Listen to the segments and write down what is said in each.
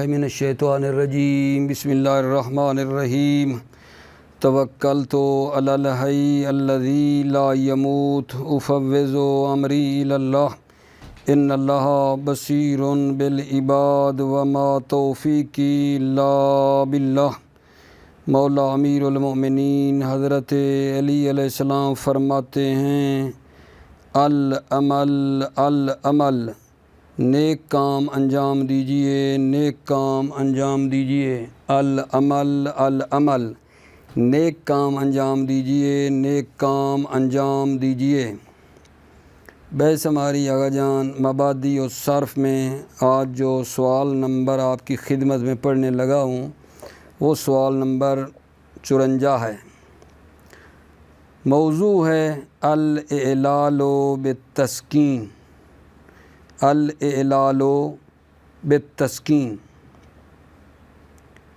من الشیطان الرجیم بسم اللہ الرحمن الرحیم توکلت علی الحی الذی لا یموت افوض امری الی اللہ ان اللہ بصیر بالعباد وما توفیقی الا باللہ۔ مولا امیر المؤمنین حضرت علی علیہ السلام فرماتے ہیں العمل العمل، نیک کام انجام دیجئے، نیک کام انجام دیجئے۔ العمل العمل، نیک کام انجام دیجئے، نیک کام انجام دیجئے۔ بحث ہماری آغا جان مبادی و صرف میں آج جو سوال نمبر آپ کی خدمت میں پڑھنے لگا ہوں وہ سوال نمبر 54 ہے۔ موضوع ہے الاعلال بالتسکین، الاعلال بالتسکین،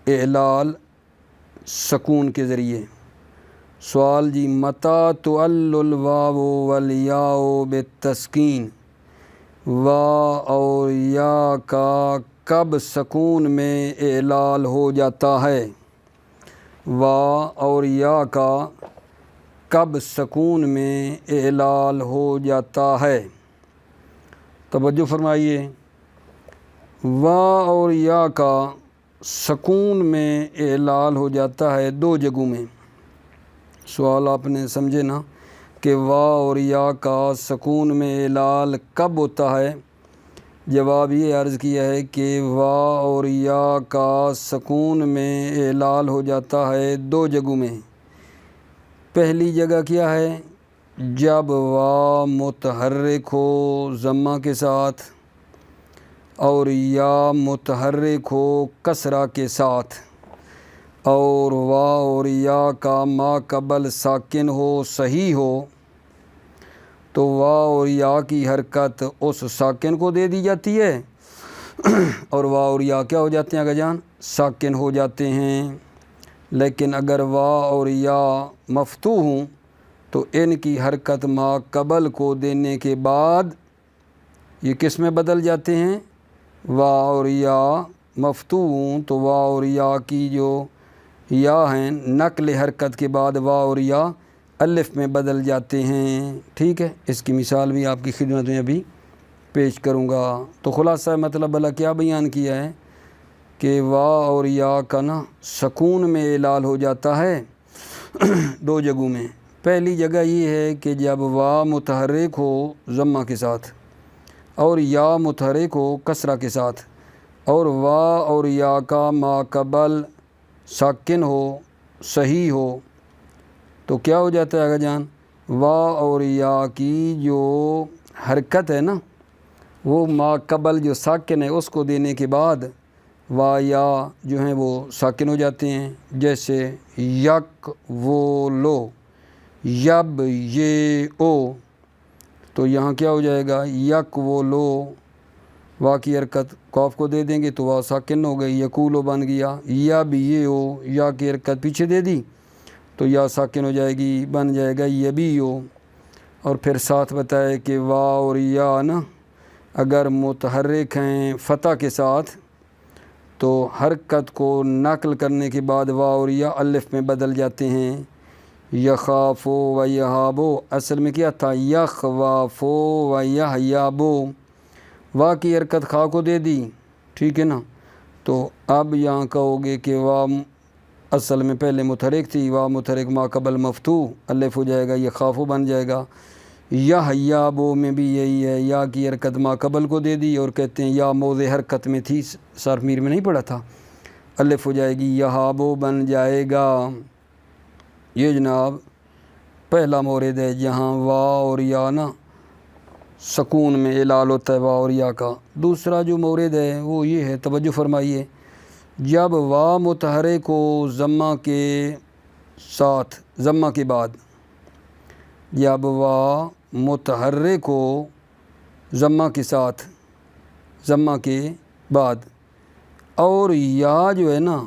اعلال سکون کے ذریعے۔ سوال جی متى تعل الواو والیاء بالتسکین، وا اور یا کا کب سکون میں اعلال ہو جاتا ہے؟ وا اور یا کا کب سکون میں اعلال ہو جاتا ہے؟ توجہ فرمائیے، وا اور یا کا سکون میں اعلال ہو جاتا ہے دو جگہوں میں۔ سوال آپ نے سمجھے نا کہ وا اور یا کا سکون میں اعلال کب ہوتا ہے؟ جواب یہ عرض کیا ہے کہ وا اور یا کا سکون میں اعلال ہو جاتا ہے دو جگہوں میں۔ پہلی جگہ کیا ہے؟ جب وا متحرک ہو ضمہ کے ساتھ اور یا متحرک ہو کسرہ کے ساتھ، اور وا اور یا کا ما قبل ساکن ہو صحیح ہو تو وا اور یا کی حرکت اس ساکن کو دے دی جاتی ہے اور وا اور یا کیا ہو جاتے ہیں آقا جان؟ ساکن ہو جاتے ہیں۔ لیکن اگر وا اور یا مفتوح ہوں تو ان کی حرکت ما قبل کو دینے کے بعد یہ کس میں بدل جاتے ہیں؟ وا اور یا مفتوح ہوں تو وا اور یا کی جو یا ہیں نقل حرکت کے بعد وا اور یا الف میں بدل جاتے ہیں۔ ٹھیک ہے، اس کی مثال بھی آپ کی خدمت میں ابھی پیش کروں گا۔ تو خلاصہ مطلب بلا کیا بیان کیا ہے کہ وا اور یا کا نا سکون میں اعلال ہو جاتا ہے دو جگہوں میں۔ پہلی جگہ یہ ہے کہ جب وا متحرک ہو ضمہ کے ساتھ اور یا متحرک ہو کسرہ کے ساتھ، اور وا اور یا کا ما قبل ساکن ہو صحیح ہو تو کیا ہو جاتا ہے آقا جان؟ وا اور یا کی جو حرکت ہے نا وہ ما قبل جو ساکن ہے اس کو دینے کے بعد وا یا جو ہیں وہ ساکن ہو جاتے ہیں۔ جیسے یک وہ لو، یب یہ او، تو یہاں کیا ہو جائے گا؟ یک وہ لو، وا کی حرکت قاف کو دے دیں گے تو وا ساکن ہو گئی، یقولو بن گیا۔ یب یہ او، یا کی حرکت پیچھے دے دی تو یا ساکن ہو جائے گی، بن جائے گا یبی او۔ اور پھر ساتھ بتائے کہ وا اور یا نا اگر متحرک ہیں فتح کے ساتھ تو حرکت کو نقل کرنے کے بعد وا اور یا الف میں بدل جاتے ہیں۔ یخافو و یہابو، اصل میں کیا تھا؟ یخوافو و یحیابو، وا کی حرکت خا کو دے دی، ٹھیک ہے نا؟ تو اب یہاں کہو گے کہ وا اصل میں پہلے متحرک تھی، وا متحرک ما قبل مفتوح الف ہو جائے گا، یخافو بن جائے گا۔ یحیابو میں بھی یہی ہے، یا کی حرکت ما قبل کو دے دی اور کہتے ہیں یا موضع حرکت میں تھی، صرف میر میں نہیں پڑھا تھا، الف ہو جائے گی، یہابو بن جائے گا۔ یہ جناب پہلا مورد ہے جہاں وا اور یا نا سکون میں اعلال ہوتا ہے وا اور یا کا۔ دوسرا جو مورد ہے وہ یہ ہے، توجہ فرمائیے، جب وا متحرک ہو ضمہ کے ساتھ ضمہ کے بعد، جب وا متحرک ہو ضمہ کے ساتھ ضمہ کے بعد اور یا جو ہے نا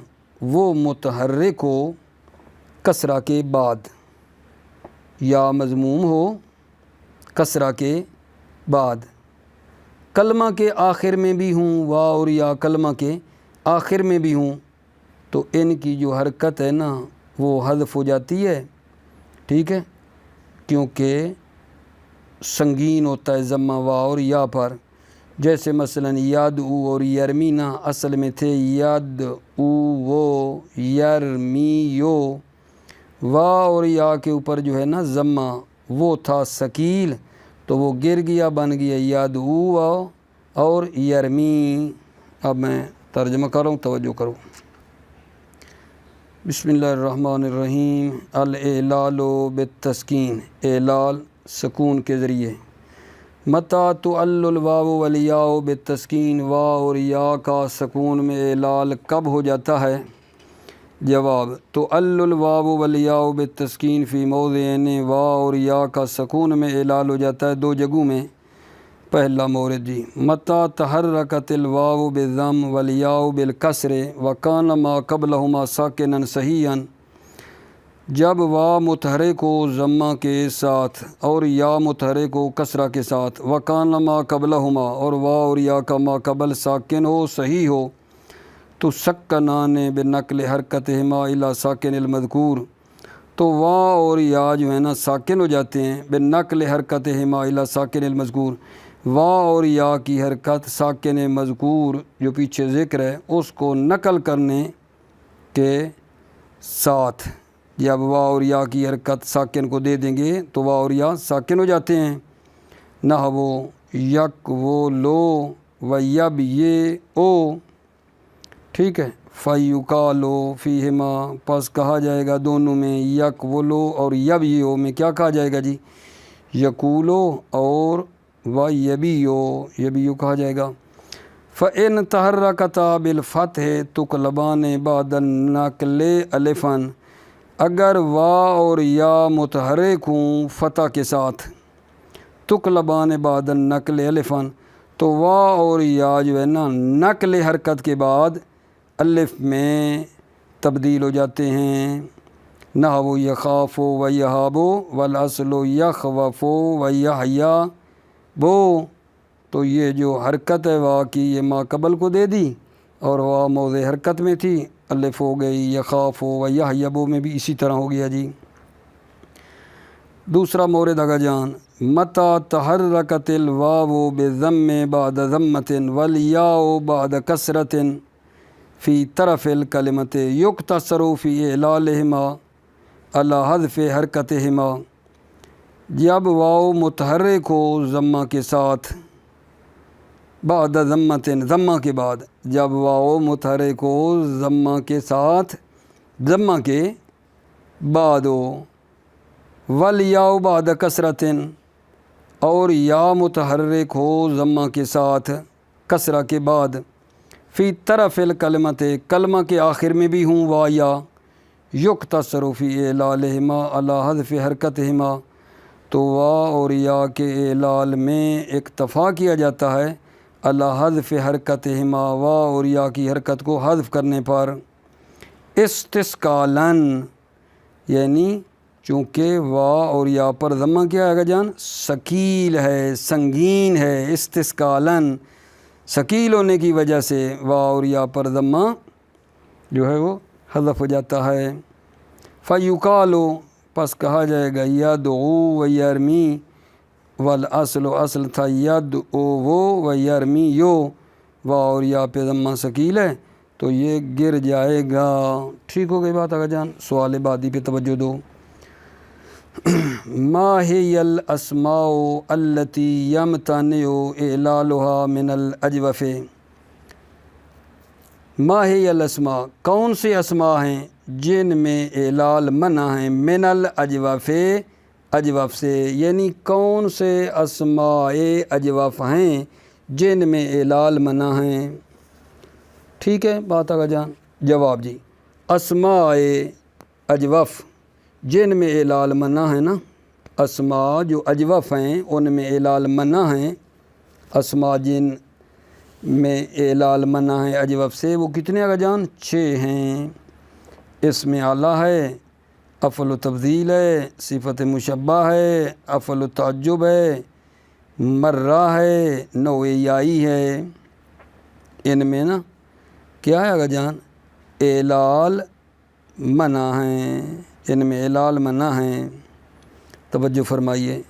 وہ متحرک ہو کسرہ کے بعد، یا مضموم ہو کسرہ کے بعد، کلمہ کے آخر میں بھی ہوں وا اور یا کلمہ کے آخر میں بھی ہوں تو ان کی جو حرکت ہے نا وہ حذف ہو جاتی ہے، ٹھیک ہے، کیونکہ سنگین ہوتا ہے ضمہ وا اور یا پر، جیسے مثلا یاد او اور یرمینا اصل میں تھے ید او وہ یرمیو، وا اور یا کے اوپر جو ہے نا ضمہ وہ تھا ثقیل تو وہ گر گیا، بن گیا یاد او اور یرمی۔ اب میں ترجمہ کر رہا ہوں، توجہ کرو۔ بسم اللہ الرحمن الرحیم۔ الاعلال بالتسکین، اعلال سکون کے ذریعے۔ متی تعل الواو والیاء بالتسکین، واو اور یا کا سکون میں اعلال کب ہو جاتا ہے؟ جواب، تعل الواو والیاء بالتسکین فی موضعین، واو اور یا کا سکون میں اعلال ہو جاتا ہے دو جگہوں میں۔ پہلا مورد جی، متی تحرکت الواو بالضم والیاء بالکسر وکان ما قبلہما ساکنا صحیحا، جب وا متحرک ہو ضمہ کے ساتھ اور یا متحرک ہو کسرہ کے ساتھ، وکان ما قبلہما اور وا اور یا کا ما قبل ساکن ہو صحیح ہو، تو سکنان بنقل حرکتہما الی ساکن المذکور، تو وا اور یا جو ہے نا ساکن ہو جاتے ہیں بنقل حرکتہما الی ساکن المذکور، وا اور یا کی حرکت ساکن مذکور جو پیچھے ذکر ہے اس کو نقل کرنے کے ساتھ، جب وا اور یا کی حرکت ساکن کو دے دیں گے تو وا اور یا ساکن ہو جاتے ہیں۔ نحو یک وہ لو و یب یہ او، ٹھیک ہے، فیقالو فیہما، پس کہا جائے گا دونوں میں، یک وہ لو اور یب یہ او میں کیا کہا جائے گا جی؟ یقولو اور و یبیو، یبیو کہا جائے گا۔ فَإِن تَحَرَّكَتَا بِالْفَتْحِ تُقْلَبَانِ بَعْدَ النَّقْلِ أَلِفًا، اگر وا اور یا متحرک ہوں فتح کے ساتھ، تقلبان بعد النقل الفاً، تو وا اور یا جو ہے نا نقل حرکت کے بعد الف میں تبدیل ہو جاتے ہیں۔ نحو یخاف و یہاب والاصل یخوف و یحیاب، تو یہ جو حرکت ہے وا کی یہ ما قبل کو دے دی اور وا موضع حرکت میں تھی، الف ہو گئی، یخاف و یحیب میں بھی اسی طرح ہو گیا جی۔ دوسرا مورد آگا جان، متی تحرکت الواو بالضم بعد ضمۃ والیاء بعد کسرۃ فی طرف الکلمۃ یقتصر فی اعلالہما علی حذف حرکتہما، جب واو متحرک ہو ضمہ کے ساتھ، بعد ضمۃ، ضمہ کے بعد، جب واو متحرک ہو ضمہ کے ساتھ، ضمہ کے بعد ہو، والیاء بعد کسرۃ، اور یا متحرک ہو ضمہ کے ساتھ کسرہ کے بعد، فی طرف الکلمۃ، کلمہ کے آخر میں بھی ہوں وا یا، یقتصر فی اعلالہما علی حذف حرکتہما، تو وا اور یا کے اعلال میں اکتفا کیا جاتا ہے علی حذف حرکتہما، وا اور یا کی حرکت کو حذف کرنے پر، استثقالاً، یعنی چونکہ وا اور یا پر ضمہ کیا ہے گا جان؟ ثقیل ہے، سنگین ہے، استثقالاً، ثقیل ہونے کی وجہ سے وا اور یا پر ضمہ جو ہے وہ حذف ہو جاتا ہے۔ فیقالو، پس کہا جائے گا یدعو و یرمی، والاصل، اصل تھا یدعو و یرمی یو، وا اور یا پہ ضمہ ثقیل ہے تو یہ گر جائے گا۔ ٹھیک ہو گئی بات آگا جان؟ سوال بعدی پہ توجہ دو۔ ما ہی الاسماء التی یمتنع اعلالها من الاجوف، ما ہی الاسماء، کون سے اسماء ہیں جن میں اعلال منع ہیں، من الاجوف، اجوف سے، یعنی کون سے اسماء اجوف ہیں جن میں اعلال منع ہیں؟ ٹھیک ہے بات آگا جان؟ جواب جی، اسماء اجوف جن میں اعلال منع ہے نا، اسماء جو اجوف ہیں ان میں اعلال منع ہیں، اسماء جن میں اعلال منع ہے اجوف سے، وہ کتنے آگا جان؟ 6 ہیں۔ اسم اعلیٰ ہے، افعل تفضیل ہے، صفت مشبہ ہے، افعل تعجب ہے، مرہ ہے، نوع یائی ہے۔ ان میں نا کیا ہے آگا جان؟ اعلال منع ہیں، ان میں اعلال منع ہیں۔ توجہ فرمائیے،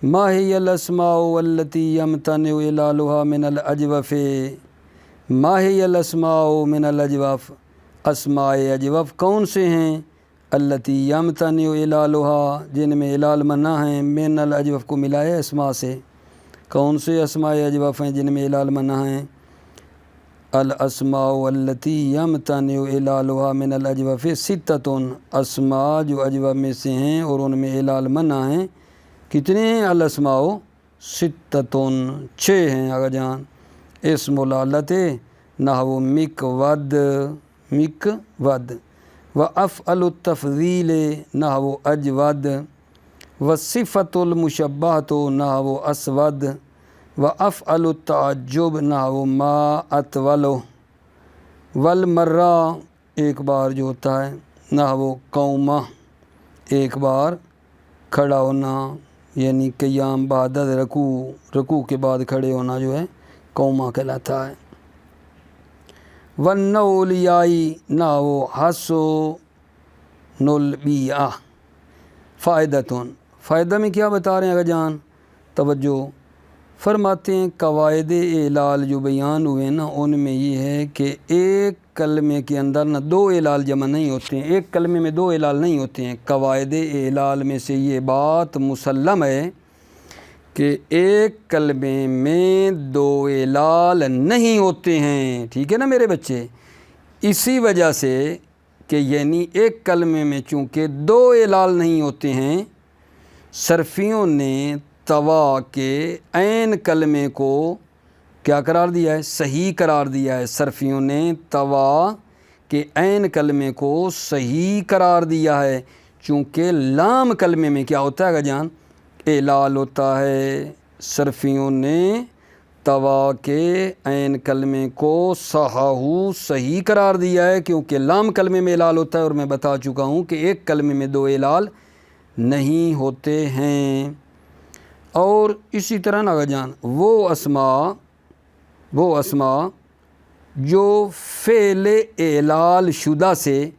ما ہی الاسماء والتی یمتنع اعلالها من الاجوف، ما ہی الاسماء من الاجوف، اسماء اجوف کون سے ہیں؟ التی یمتنع اعلالها، جن میں اعلال منع ہیں، من الاجوف کو ملایا اسماء سے۔ کون سے اسماء اجوف ہیں جن میں اعلال منع ہیں؟ الاسماء التی یمتنع اعلالها من الاجوف ستۃ، اسماء جو اجوف میں سے ہیں اور ان میں اعلال منع ہیں، کتنے ہیں؟ الاسماء ستۃ، 6 ہیں آگا جان۔ اسم العلت نحو مکود، مکود، وافعل التفضیل نحو اجود، وصفۃ المشبہۃ نحو اسود، وافعل التعجب نحو ما اطول، والمرہ ایک بار جو ہوتا ہے نحو قومہ، ایک بار کھڑا ہونا یعنی قیام بعد رکوع، رکوع کے بعد کھڑے ہونا جو ہے قومہ کہلاتا ہے۔ والنولیائی نحو حسن البیعہ، فائدتن، فائدہ میں کیا بتا رہے ہیں اگر جان؟ توجہ فرماتے ہیں قواعد اعلال جو بیان ہوئے نا، ان میں یہ ہے کہ ایک کلمے کے اندر نا 2 اعلال جمع نہیں ہوتے ہیں، ایک کلمے میں 2 اعلال نہیں ہوتے ہیں۔ قواعد اعلال میں سے یہ بات مسلم ہے کہ ایک کلمے میں 2 اعلال نہیں ہوتے ہیں، ٹھیک ہے نا میرے بچے؟ اسی وجہ سے کہ یعنی ایک کلمے میں چونکہ 2 اعلال نہیں ہوتے ہیں، صرفیوں نے طوا کے عین کلمے کو کیا قرار دیا ہے؟ صحیح قرار دیا ہے۔ صرفیوں نے طوا کے عین کلمے کو صحیح قرار دیا ہے، چونکہ لام کلمے میں کیا ہوتا ہے اگر جان؟ اعلال ہوتا ہے۔ صرفیوں نے طوا کے عین کلمے کو صحاحو صحیح قرار دیا ہے، کیونکہ لام کلمے میں اعلال ہوتا ہے، اور میں بتا چکا ہوں کہ ایک کلمے میں 2 اعلال نہیں ہوتے ہیں۔ اور اسی طرح نا جان وہ اسماء جو فعل اعلال شدہ سے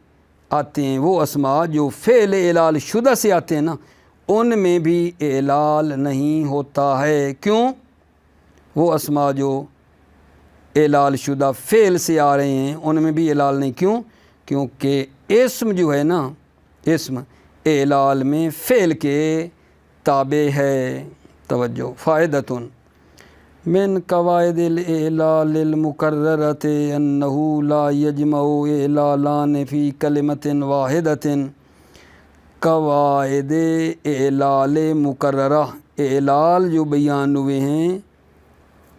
آتے ہیں، وہ اسماء جو فعل اعلال شدہ سے آتے ہیں نا، ان میں بھی اعلال نہیں ہوتا ہے۔ کیوں؟ وہ اسماء جو اعلال شدہ فعل سے آ رہے ہیں ان میں بھی اعلال نہیں، کیوں؟ کیونکہ اسم جو ہے نا، اسم اعلال میں فعل کے تابع ہے۔ توجہ، فائدتن من قواعد الاعلال المقررۃ انہ لا یجمع اعلالان فی کلمۃ واحدۃ، قواعد اعلال مقررہ، اعلال جو بیان ہوئے ہیں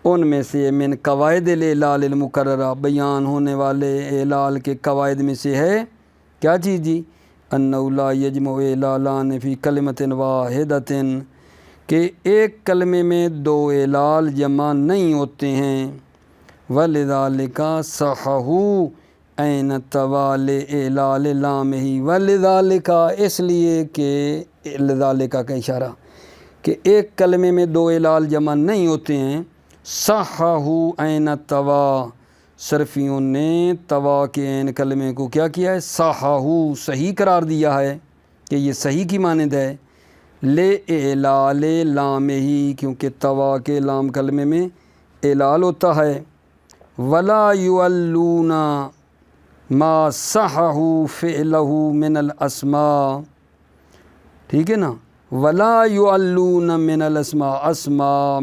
ان میں سے من قواعد الاعلال المقررہ، بیان ہونے والے اعلال کے قواعد میں سے ہے کیا چیز جی؟ انہ لا یجمع اعلالان فی کلمۃ واحدۃ، کہ ایک کلمے میں 2 اعلال جمع نہیں ہوتے ہیں۔ وَلِذَالِكَ صَحَحُوا عین طوال اعلال لامہ، وَلِذَالِكَ اس لیے کہ لذالک کا اشارہ کہ ایک کلمے میں 2 اعلال جمع نہیں ہوتے ہیں۔ صححوا عین طوا، صرفیوں نے طوا کے عین کلمے کو کیا کیا ہے؟ صححوا صحیح قرار دیا ہے کہ یہ صحیح کی مانند ہے۔ لے اعلال لام ہی، کیونکہ طوا کے لام کلمے میں اعلال ہوتا ہے۔ ولا یعلون ما صححوا فعلہ من الاسماء، ٹھیک ہے نا؟ ولا یعلون من الاسماء، اسماء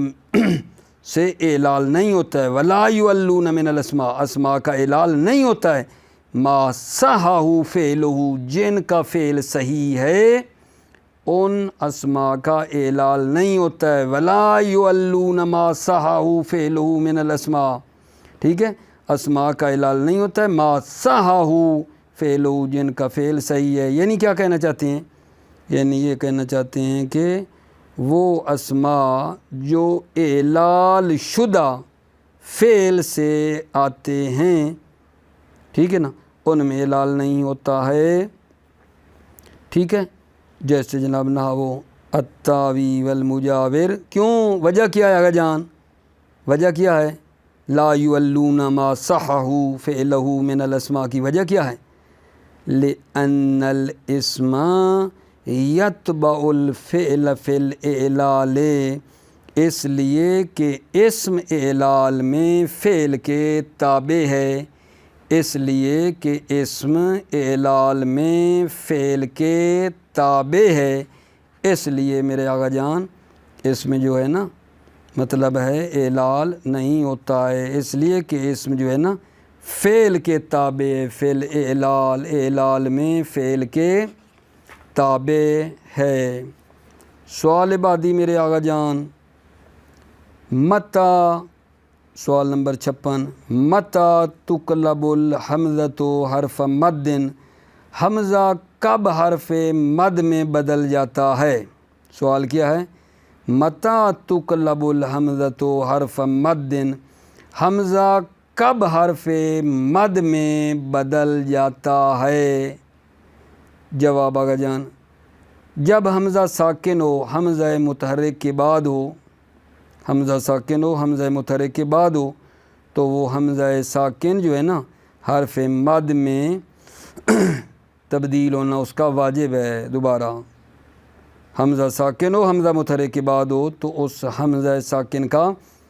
سے اعلال نہیں ہوتا ہے۔ ولا یعلون من الاسماء، اسماء کا اعلال نہیں ہوتا ہے۔ ما صححوا فعلہ، جن کا فعل صحیح ہے ان اسماء کا اعلال نہیں ہوتا ہے۔ ولا یعلون ما صححوا فعلہ من الاسماء، ٹھیک ہے؟ اسماء کا اعلال نہیں ہوتا ہے ما صححوا فعلہ، جن کا فعل صحیح ہے۔ یعنی کیا کہنا چاہتے ہیں؟ یعنی یہ کہنا چاہتے ہیں کہ وہ اسماء جو اعلال شدہ فعل سے آتے ہیں، ٹھیک ہے نا، ان میں اعلال نہیں ہوتا ہے، ٹھیک ہے؟ جیسے جناب نحو الطاوی والمجاور، کیوں؟ وجہ کیا ہے آگا جان؟ وجہ کیا ہے؟ لا یولون ما صحہ فعلہ من الاسماء کی وجہ کیا ہے؟ لأن الاسم یتبع الفعل فی الاعلال، اس لیے کہ اسم اعلال میں فعل کے تابع ہے، اس لیے کہ اسم اعلال میں فعل کے تابع ہے، اس لیے میرے آقا جان اس میں جو ہے نا مطلب ہے اعلال نہیں ہوتا ہے، اس لیے کہ اسم جو ہے نا فعل کے تابع ہے، فعل اعلال، اعلال میں فعل کے تابع ہے۔ سوال بعدی میرے آقا جان، متى، سوال نمبر 56، متى تقلب الحمزۃ حرف مد، حمزہ کب حرف مد میں بدل جاتا ہے؟ سوال کیا ہے؟ متى تقلب الحمزۃ حرف مد، حمزہ کب حرف مد میں بدل جاتا ہے؟ جواب آقا جان، جب حمزہ ساکن ہو، حمزہ متحرک کے بعد ہو، حمزہ ساکن ہو، حمزہ متحرک کے بعد ہو تو وہ حمزہ ساکن جو ہے نا حرف مد میں تبدیل ہونا اس کا واجب ہے۔ دوبارہ حمزہ ساکن ہو، حمزہ متحرک کے بعد ہو تو اس حمزہ ساکن کا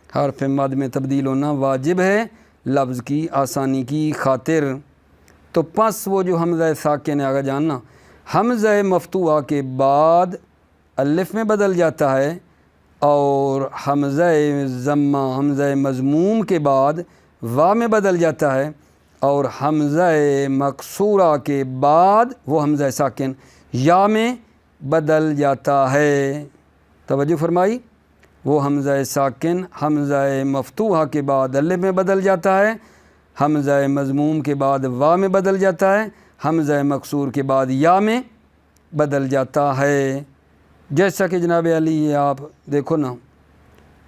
حرف مد میں تبدیل ہونا واجب ہے لفظ کی آسانی کی خاطر۔ تو پس وہ جو حمزہ ساکن ہے آگے جاننا، حمزہ مفتوحہ کے بعد الف میں بدل جاتا ہے، اور حمزہ ضمہ، حمزہ مضموم کے بعد وا میں بدل جاتا ہے، اور حمزہ مکسورہ کے بعد وہ حمزہ ساکن یا میں بدل جاتا ہے۔ توجہ فرمائی، وہ حمزہ ساکن حمزہ مفتوحہ کے بعد الف میں بدل جاتا ہے، حمزہ مضموم کے بعد وا میں بدل جاتا ہے، حمزہ مکسور کے بعد یا میں بدل جاتا ہے۔ جیسا کہ جناب علی یہ آپ دیکھو نا،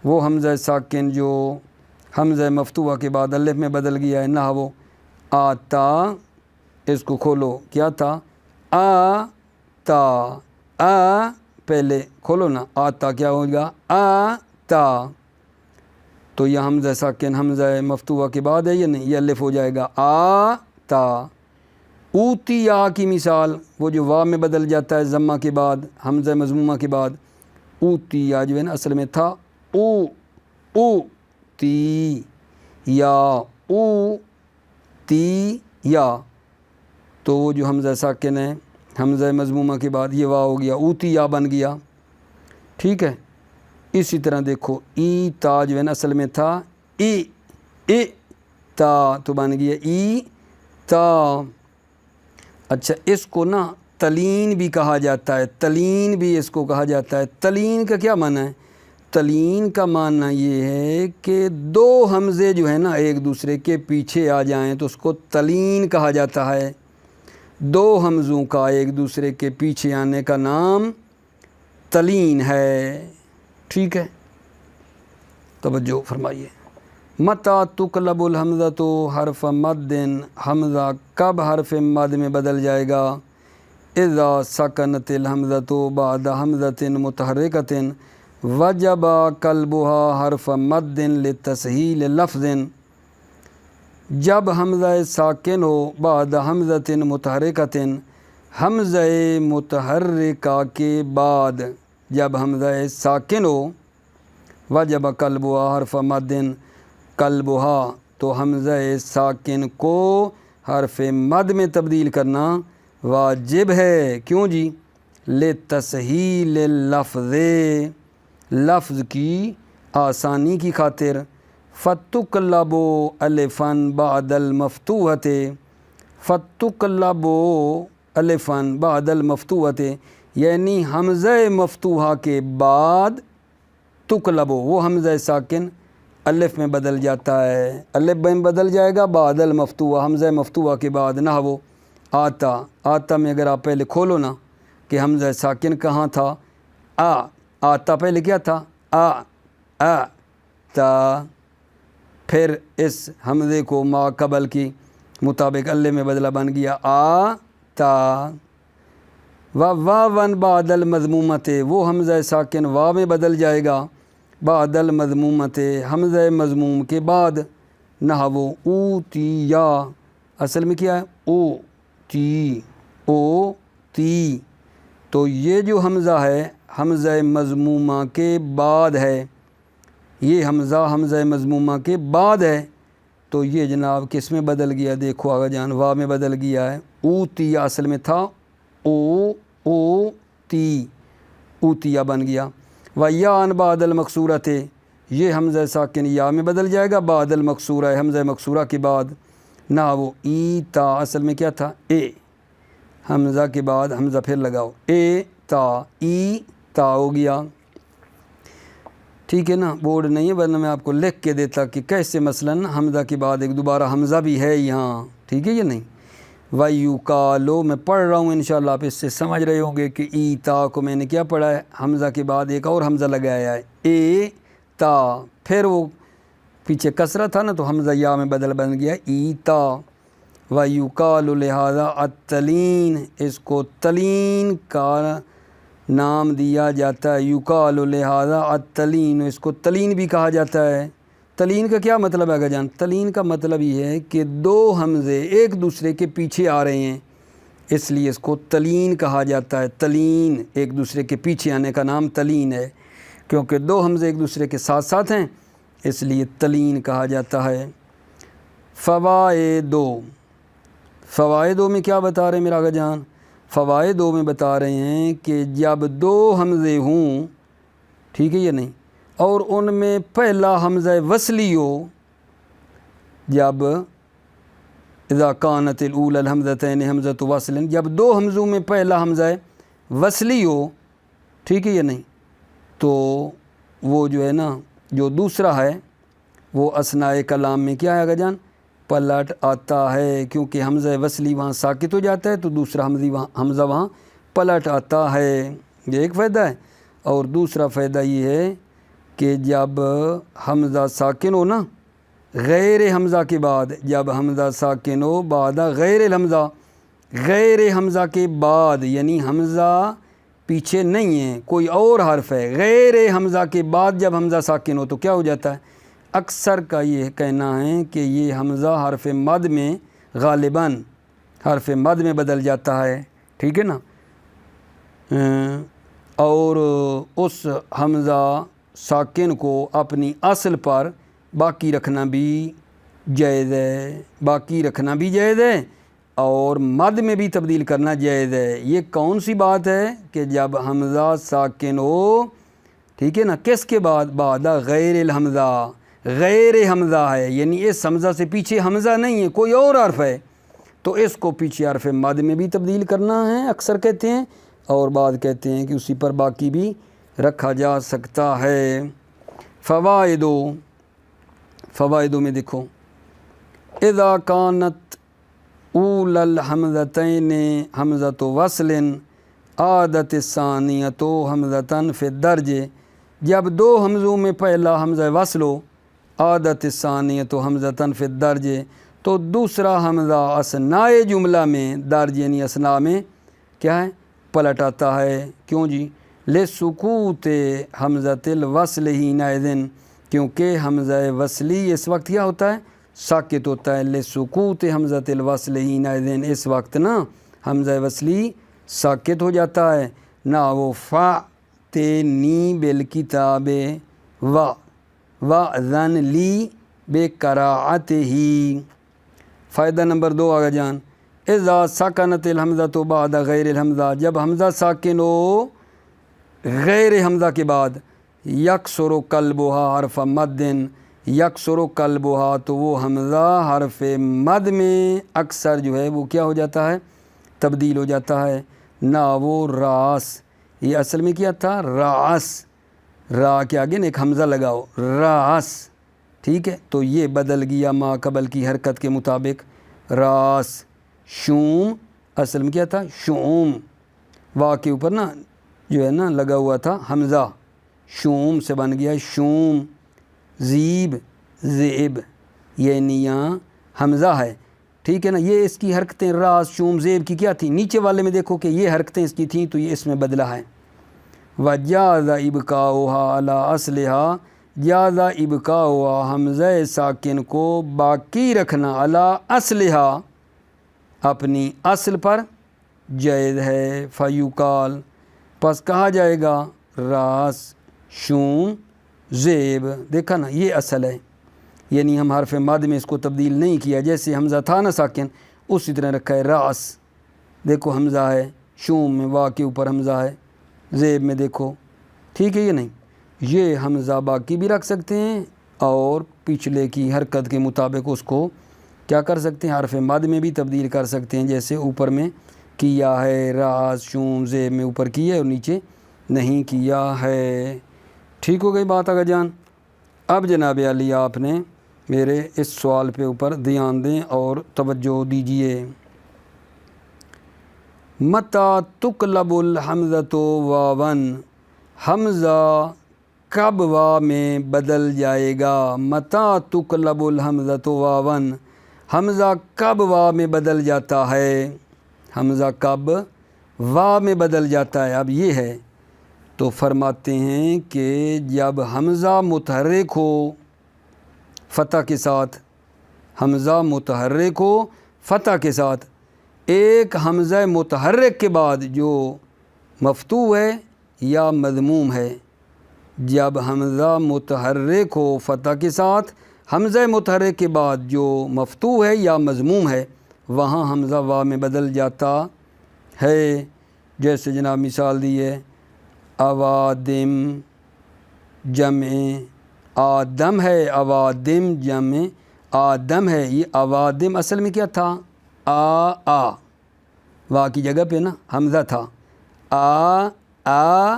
وہ حمزہ ساکن جو حمزہ مفتوحہ کے بعد الف میں بدل گیا ہے، نہ وہ آتا، اس کو کھولو، کیا تھا؟ آتا، آ پہلے کھولو نا، آتا کیا ہوگا؟ آتا، تو یہ حمزہ ساکن حمزہ مفتوحہ کے بعد ہے یا نہیں؟ یہ الف ہو جائے گا آتا۔ اوتیا کی مثال، وہ جو وا میں بدل جاتا ہے ضمہ کے بعد، حمزہ مضمومہ کے بعد، اوتیا جو ہے نا اصل میں تھا او تی یا او تی یا، تو وہ جو حمزہ ساکن ہے حمزہ مضمومہ کے بعد یہ وا ہو گیا، اوتیا بن گیا، ٹھیک ہے۔ اسی طرح دیکھو ای تا جو ہے نا اصل میں تھا ای تا، تو بن گیا ای تا۔ اچھا، اس کو نا تلین بھی کہا جاتا ہے، تلین بھی اس کو کہا جاتا ہے۔ تلین کا کیا معنی ہے؟ تلین کا معنی یہ ہے کہ دو حمزے جو ہیں نا ایک دوسرے کے پیچھے آ جائیں تو اس کو تلین کہا جاتا ہے۔ دو حمزوں کا ایک دوسرے کے پیچھے آنے کا نام تلین ہے، ٹھیک ہے۔ توجہ فرمائیے، متى تقلب الحمزۃ حرف مد، حمزہ کب حرف مد میں بدل جائے گا؟ اذا سکنت الحمزۃ بعد حمزۃ متحرکۃ وجب قلبها حرف مد لتسہیل لفظ، جب حمزہ ساکن ہو بعد حمزۃ متحرکۃ، حمزہ متحرکہ کے بعد جب حمزہ ساکن ہو، وجب قلبها حرف مد، قلبها تو حمزہ ساکن کو حرف مد میں تبدیل کرنا واجب ہے۔ کیوں جی؟ لتسہیل اللفظ، لفظ کی آسانی کی خاطر۔ فتقلب الفا بعد المفتوحۃ، فتقلب الفا بعد المفتوحۃ یعنی حمزہ مفتوحہ کے بعد تقلب، وہ حمزہ ساکن الف میں بدل جاتا ہے، الف میں بدل جائے گا بعد المفتوحہ، حمزہ مفتوحہ کے بعد، نہ وہ آتا، آتا میں اگر آپ پہلے کھولو نا کہ حمزہ ساکن کہاں تھا، آتا پہلے کیا تھا؟ تا، پھر اس حمزے کو ما قبل کی مطابق الف میں بدلا بن گیا آتا۔ واون بعد المضمومۃ، وہ حمزہ ساکن وا میں بدل جائے گا بعد المضمومۃ، حمزہ مضموم کے بعد، نحو اوتیا، اصل میں کیا ہے او تی، تو یہ جو حمزہ ہے حمزہ مضمومہ کے بعد ہے، یہ حمزہ مضمومہ کے بعد ہے، تو یہ جناب کس میں بدل گیا؟ دیکھو آگا جان، وا میں بدل گیا ہے۔ اوتیا اصل میں تھا او تی، اوتیا بن گیا۔ و یا ان بعد المکسورہ تھے، یہ حمزہ ساکن یا میں بدل جائے گا بعد المکسورہ ہے، حمزہ مکسورہ کے بعد۔ نہ وہ ای تا، اصل میں کیا تھا اے، حمزہ کے بعد حمزہ پھر لگاؤ، اے تا، ای تا ہو گیا، ٹھیک ہے نا؟ بورڈ نہیں ہے ورنہ میں آپ کو لکھ کے دیتا کہ کیسے مثلاً حمزہ کے بعد ایک دوبارہ حمزہ بھی ہے یہاں، ٹھیک ہے یا نہیں؟ وَيُقَالُ میں پڑھ رہا ہوں انشاءاللہ آپ اس سے سمجھ رہے ہوں گے کہ ای تا کو میں نے کیا پڑھا ہے، حمزہ کے بعد ایک اور حمزہ لگایا ہے، اے تا، پھر وہ پیچھے کسرہ تھا نا تو حمزہ یا میں بدل بن گیا ای تا۔ وَيُقَالُ لہذا التلین، اس کو تلین کا نام دیا جاتا ہے، یقال لہذا التلین، اس کو تلین بھی کہا جاتا ہے۔ تلین کا کیا مطلب ہے جان؟ تلین کا مطلب یہ ہے کہ دو حمزے ایک دوسرے کے پیچھے آ رہے ہیں، اس لیے اس کو تلین کہا جاتا ہے۔ تلین ایک دوسرے کے پیچھے آنے کا نام تلین ہے، کیونکہ دو حمزے ایک دوسرے کے ساتھ ساتھ ہیں اس لیے تلین کہا جاتا ہے۔ فوائدوں میں کیا بتا رہے ہیں میرا آقا جان؟ فوائدوں میں بتا رہے ہیں کہ جب دو حمزے ہوں، ٹھیک ہے یا نہیں، اور ان میں پہلا حمزہ وصلی ہو، جب اذا کانت الاولی الحمزتین حمزۃ وصل، جب دو حمزوں میں پہلا حمزہ وصلی ہو، ٹھیک ہے یا نہیں، تو وہ جو ہے نا جو دوسرا ہے وہ اثناء کلام میں کیا ہے جان؟ پلٹ آتا ہے، کیونکہ حمزہ وصلی وہاں ساکت ہو جاتا ہے تو دوسرا حمزہ وہاں پلٹ آتا ہے، یہ ایک فائدہ ہے۔ اور دوسرا فائدہ یہ ہے کہ جب حمزہ ساکن ہو نا غیر حمزہ کے بعد، جب حمزہ ساکن ہو بعد غیر الحمزہ، غیر حمزہ کے بعد یعنی حمزہ پیچھے نہیں ہے کوئی اور حرف ہے، غیر حمزہ کے بعد جب حمزہ ساکن ہو تو کیا ہو جاتا ہے؟ اکثر کا یہ کہنا ہے کہ یہ حمزہ حرف مد میں غالباً حرف مد میں بدل جاتا ہے، ٹھیک ہے نا؟ اور اس حمزہ ساکن کو اپنی اصل پر باقی رکھنا بھی جائز ہے، اور مد میں بھی تبدیل کرنا جائز ہے۔ یہ کون سی بات ہے کہ جب حمزہ ساکن ہو، ٹھیک ہے نا، کس کے بعد؟ بعد غیر الحمزہ، غیر حمزہ ہے یعنی اس حمزہ سے پیچھے حمزہ نہیں ہے کوئی اور حرف ہے، تو اس کو پیچھے حرف مد میں بھی تبدیل کرنا ہے اکثر کہتے ہیں، اور بعد کہتے ہیں کہ اسی پر باقی بھی رکھا جا سکتا ہے۔ فوائدوں میں دیکھو، اذا کانت اول الحمزتین حمزۃ وصل عادت الثانیۃ حمزۃ فی الدرج، جب دو حمزوں میں پہلا حمزہ وصل ہو، عادت الثانیۃ حمزۃ فی الدرج، تو دوسرا حمزہ اثناء جملہ میں، درج یعنی اثناء میں کیا ہے؟ پلٹ آتا ہے۔ کیوں جی؟ لسکوت حمزۃ الوصل حینئذ، کیونکہ حمزہ وصلی اس وقت کیا ہوتا ہے؟ ساکت ہوتا ہے۔ لسکوت حمزۃ الوصل حینئذ، اس وقت نا حمزہ وصلی ساکت ہو جاتا ہے۔ نہ وہ فَأْتِنِی بالکتاب وَأْذَنْ لِی بِقِرَاءَتِہ۔ فائدہ نمبر 2 آگا جان، اذا سکنت الحمزۃ بعد غیر الحمزہ، جب حمزہ ساکن ہو غیر حمزہ کے بعد، یکسر قلبها حرف مد، یکسر قلبها، تو وہ حمزہ حرف مد میں اکثر جو ہے وہ کیا ہو جاتا ہے؟ تبدیل ہو جاتا ہے۔ نہ وہ راس، یہ اصل میں کیا تھا؟ راس، را کے آگے ایک حمزہ لگاؤ، راس، ٹھیک ہے، تو یہ بدل گیا ما قبل کی حرکت کے مطابق، راس۔ شوم اصل میں کیا تھا؟ شوم، وا کے اوپر نا جو ہے نا لگا ہوا تھا حمزہ، شوم سے بن گیا شوم۔ زیب، زیب، یعنی یہاں حمزہ ہے، ٹھیک ہے نا؟ یہ اس کی حرکتیں راس، شوم، زیب کی کیا تھیں؟ نیچے والے میں دیکھو کہ یہ حرکتیں اس کی تھیں تو یہ اس میں بدلا ہے۔ وَجَازَ إِبْقَاؤُهَا عَلَىٰ أَصْلِهَا، جازا ابقا ہوا حمزہ ساکن کو باقی رکھنا علی اصلہا اپنی اصل پر جائز ہے، فیوقال پس کہا جائے گا راس شوم زیب، دیکھا نا یہ اصل ہے، یعنی ہم حرف مد میں اس کو تبدیل نہیں کیا، جیسے حمزہ تھا نا ساکن اسی طرح رکھا ہے راس، دیکھو حمزہ ہے، شوم میں وا کے اوپر حمزہ ہے، زیب میں دیکھو، ٹھیک ہے یہ نہیں، یہ حمزہ باقی بھی رکھ سکتے ہیں اور پچھلے کی حرکت کے مطابق اس کو کیا کر سکتے ہیں، حرف مد میں بھی تبدیل کر سکتے ہیں، جیسے اوپر میں کیا ہے راس شوم زیب میں اوپر کیا ہے اور نیچے نہیں کیا ہے۔ ٹھیک ہو گئی بات آگا جان۔ اب جناب علی آپ نے میرے اس سوال پہ اوپر دھیان دیں اور توجہ دیجئے۔ متی تقلب الحمزۃ واون، حمزہ کب وا میں بدل جائے گا؟ متی تقلب الحمزۃ واون، حمزہ کب وا میں بدل جاتا ہے؟ حمزہ کب وا میں بدل جاتا ہے؟ اب یہ ہے تو فرماتے ہیں کہ جب حمزہ متحرک ہو فتح کے ساتھ، حمزہ متحرک ہو فتح کے ساتھ، ایک حمزہ متحرک کے بعد جو مفتوح ہے یا مضموم ہے، جب حمزہ متحرک ہو فتح کے ساتھ، حمزہ متحرک کے بعد جو مفتوح ہے یا مضموم ہے وہاں حمزہ وا میں بدل جاتا ہے۔ جیسے جناب مثال دی ہے اوادم جمع آدم ہے، اوادم جمع آدم ہے، یہ اوادم اصل میں کیا تھا؟ آ وا کی جگہ پہ نا حمزہ تھا، آ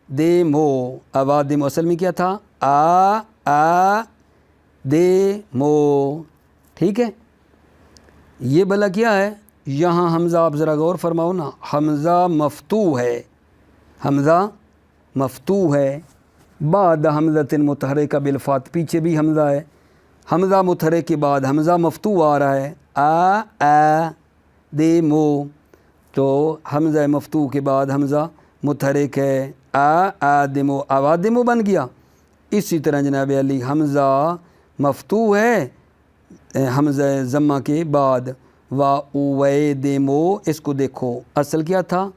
دیمو، اوادم اصل میں کیا تھا؟ آ دیمو، ٹھیک ہے۔ یہ بھلا کیا ہے؟ یہاں حمزہ آپ ذرا غور فرماؤ نا، حمزہ مفتوح ہے، حمزہ مفتوح ہے، بعد حمزۃ متحرکہ بالفات، پیچھے بھی حمزہ ہے، حمزہ متحرک کے بعد حمزہ مفتوح آ رہا ہے، آ دیمو، تو حمزہ مفتوح کے بعد حمزہ متحرک ہے، آدمو، اوادمو بن گیا۔ اسی طرح جناب علی حمزہ مفتوح ہے حمزہ ضمہ کے بعد، اویدمو، اس کو دیکھو اصل کیا تھا؟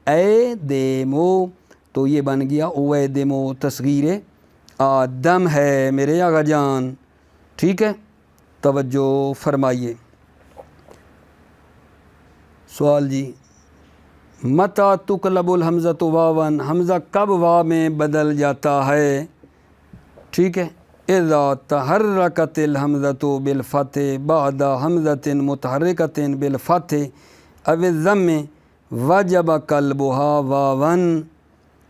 اے دیمو، تو یہ بن گیا اویدمو، تصغیر آدم ہے میرے آقا جان، ٹھیک ہے۔ توجہ فرمائیے۔ سوال جی، متی تقلب الحمزۃ واون، حمزہ کب وا میں بدل جاتا ہے؟ ٹھیک ہے۔ اذا تحرکت الحمزۃ بالفتح بعد حمزۃ متحرکۃ بالفتح او الضم وجب قلبها واون،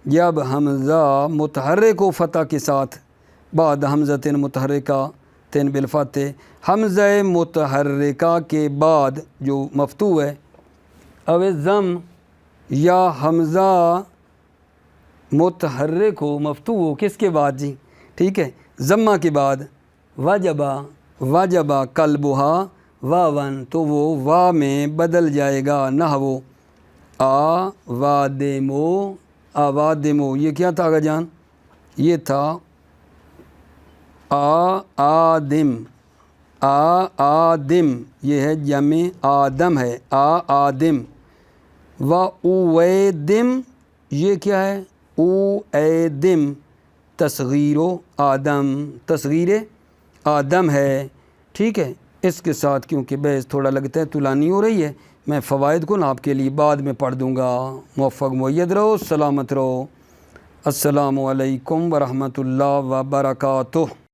جب حمزہ متحرک و فتح کے ساتھ بعد حمزۃ متحرکۃ بالفتح، حمزہ متحرکہ کے بعد جو مفتوح ہے، او الضم یا حمزہ متحرک ہو مفتوح ہو کس کے بعد جی؟ ٹھیک ہے، ضمہ کے بعد، وجبہ قلبہا واون، تو وہ وا میں بدل جائے گا، نحو آوادمو، یہ کیا تھا آقا جان؟ یہ تھا آدم، یہ ہے جمع آدم ہے، آدم، اویدم، یہ کیا ہے؟ اویدم، تصغیر آدم ہے، ٹھیک ہے۔ اس کے ساتھ کیونکہ بحث تھوڑا لگتا ہے طولانی ہو رہی ہے، میں فوائد کو نا آپ کے لیے بعد میں پڑھ دوں گا۔ موفق مؤید رہو، سلامت رہو، السلام علیکم ورحمۃ اللہ وبرکاتہ۔